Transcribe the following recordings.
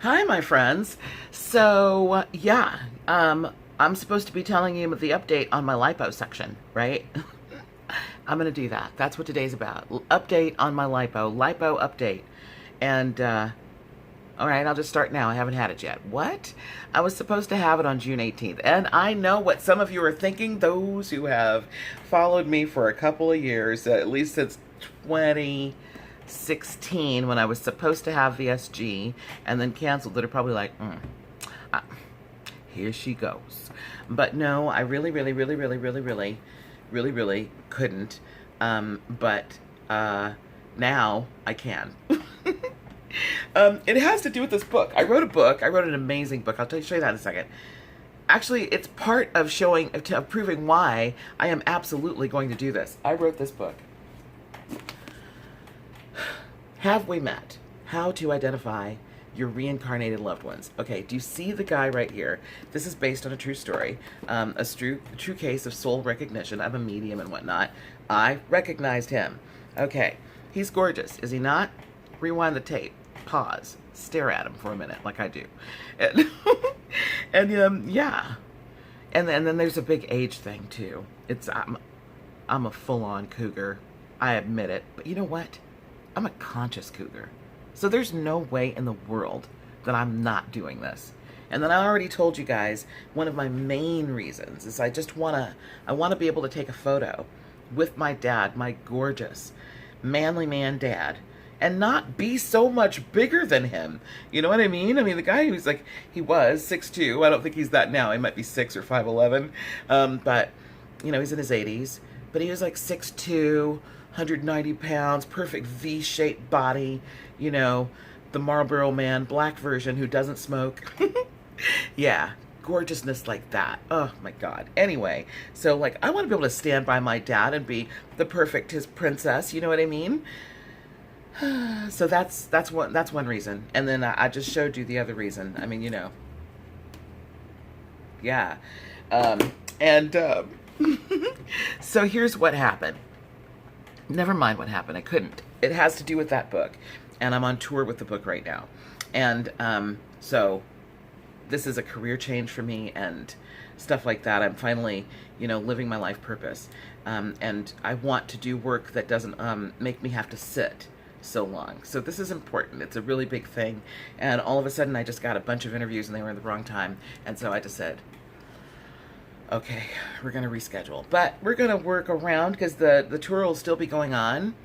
Hi, my friends. I'm supposed to be telling you the update on my lipo section, right? I'm going to do that. That's what today's about. Update on my lipo update. And, all right, I'll just start now. I haven't had it yet. What? I was supposed to have it on June 18th. And I know what some of you are thinking, those who have followed me for a couple of years, at least since 2016, when I was supposed to have the SG and then canceled. That are probably like, here she goes. But no, I really couldn't. Now I can. It has to do with this book. I wrote a book. I wrote an amazing book. I'll show you that in a second. Actually, it's part of proving why I am absolutely going to do this. I wrote this book. Have we met? How to identify your reincarnated loved ones. Okay, do you see the guy right here? This is based on a true story, a true case of soul recognition. I'm a medium and whatnot. I recognized him. Okay, he's gorgeous, is he not? Rewind the tape, pause, stare at him for a minute like I do. Yeah. And then there's a big age thing too. I'm a full-on cougar. I admit it. But you know what? I'm a conscious cougar. So there's no way in the world that I'm not doing this. And then I already told you guys, one of my main reasons is I want to be able to take a photo with my dad, my gorgeous, manly man dad, and not be so much bigger than him. You know what I mean? I mean, the guy who's like, he was 6'2". I don't think he's that now. He might be 6 or 5'11". But, you know, he's in his 80s. But he was like 6'2", 190 pounds, perfect V-shaped body, you know, the Marlboro Man, black version who doesn't smoke. Yeah, gorgeousness like that. Oh my God. Anyway, so like I want to be able to stand by my dad and be his princess, you know what I mean? So that's one reason. And then I just showed you the other reason. I mean, you know. Yeah. So here's what happened. Never mind what happened. I couldn't. It has to do with that book. And I'm on tour with the book right now. And so this is a career change for me and stuff like that. I'm finally, you know, living my life purpose. And I want to do work that doesn't make me have to sit so long. So this is important. It's a really big thing. And all of a sudden I just got a bunch of interviews and they were in the wrong time. And so I just said, okay, we're going to reschedule. But we're going to work around because the tour will still be going on,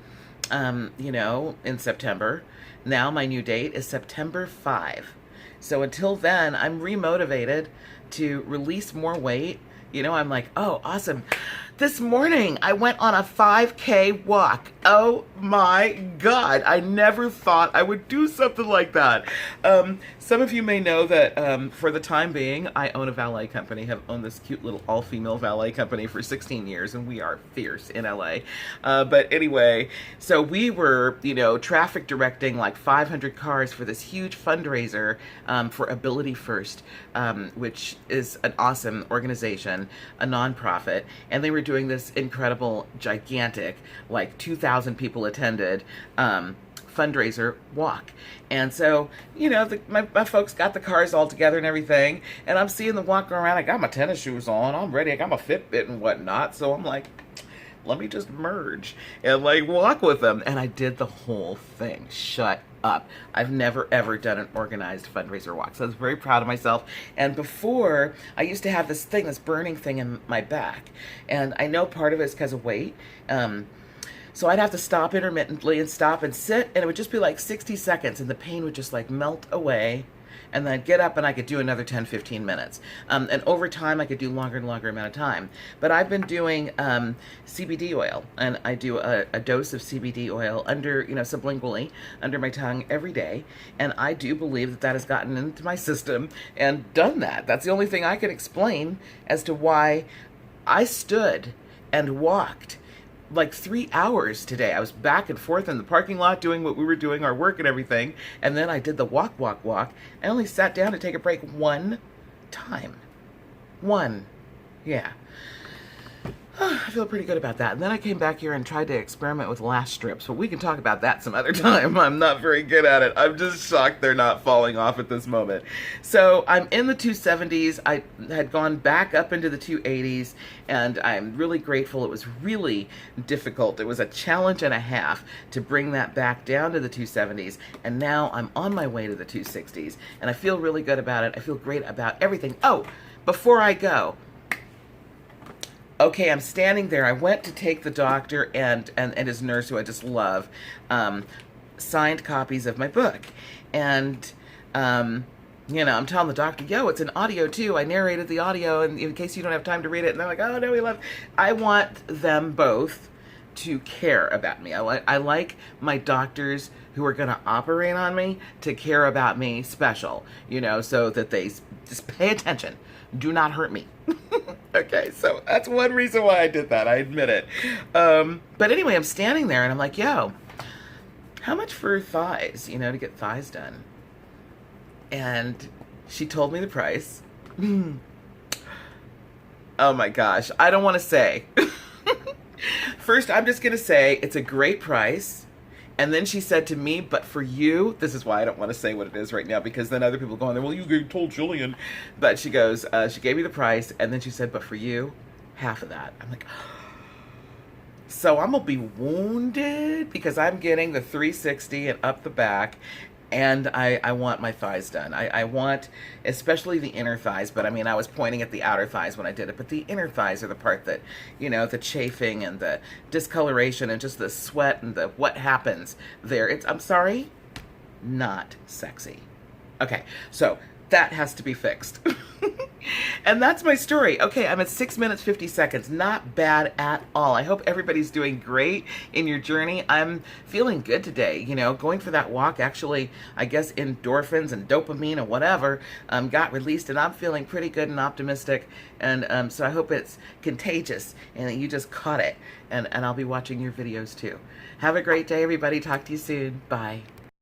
you know, in September. Now my new date is September 5. So until then, I'm remotivated to release more weight. You know, I'm like, oh, awesome. This morning, I went on a 5K walk. Oh my God. I never thought I would do something like that. Some of you may know that for the time being, I own a valet company, have owned this cute little all-female valet company for 16 years, and we are fierce in LA. But anyway, so we were, you know, traffic directing like 500 cars for this huge fundraiser for Ability First, which is an awesome organization, a nonprofit, and they were doing this incredible, gigantic, like 2,000 people attended fundraiser walk. And so, you know, my folks got the cars all together and everything, and I'm seeing them walk around. I got my tennis shoes on, I'm ready, I got my Fitbit and whatnot, so I'm like, let me just merge and like walk with them. And I did the whole thing. Shut up. I've never ever done an organized fundraiser walk. So I was very proud of myself. And before, I used to have this burning thing in my back. And I know part of it is because of weight. So I'd have to stop intermittently and stop and sit, and it would just be like 60 seconds and the pain would just like melt away. And then I'd get up and I could do another 10, 15 minutes. And over time, I could do longer and longer amount of time. But I've been doing CBD oil, and I do a dose of CBD oil under, you know, sublingually, under my tongue every day. And I do believe that that has gotten into my system and done that. That's the only thing I can explain as to why I stood and walked like 3 hours today. I was back and forth in the parking lot doing what we were doing, our work and everything. And then I did the walk. I only sat down to take a break one time. One. Yeah. I feel pretty good about that. And then I came back here and tried to experiment with lash strips, but we can talk about that some other time. I'm not very good at it. I'm just shocked they're not falling off at this moment. So I'm in the 270s. I had gone back up into the 280s, and I'm really grateful. It was really difficult. It was a challenge and a half to bring that back down to the 270s, and now I'm on my way to the 260s, and I feel really good about it. I feel great about everything. Oh, before I go, okay, I'm standing there. I went to take the doctor and his nurse, who I just love, signed copies of my book. And, you know, I'm telling the doctor, yo, it's an audio too. I narrated the audio in case you don't have time to read it. And they're like, oh, no, we love. I want them both to care about me. I like my doctors who are going to operate on me to care about me special, you know, so that they just pay attention. Do not hurt me. Okay, so that's one reason why I did that. I admit it. But anyway, I'm standing there and I'm like, yo, how much for thighs, you know, to get thighs done? And she told me the price. Oh my gosh, I don't want to say. First, I'm just going to say it's a great price. And then she said to me, but for you, this is why I don't want to say what it is right now, because then other people go on there, well, you told Jillian. But she goes, she gave me the price, and then she said, but for you, half of that. I'm like, so I'm going to be wounded because I'm getting the 360 and up the back, and I want my thighs done. I want, especially the inner thighs, but I mean, I was pointing at the outer thighs when I did it, but the inner thighs are the part that, you know, the chafing and the discoloration and just the sweat and the what happens there. I'm sorry, not sexy. Okay, so that has to be fixed. And that's my story. Okay, I'm at 6 minutes, 50 seconds. Not bad at all. I hope everybody's doing great in your journey. I'm feeling good today. You know, going for that walk, actually, I guess endorphins and dopamine and whatever got released, and I'm feeling pretty good and optimistic. And so I hope it's contagious and that you just caught it. And I'll be watching your videos too. Have a great day, everybody. Talk to you soon. Bye.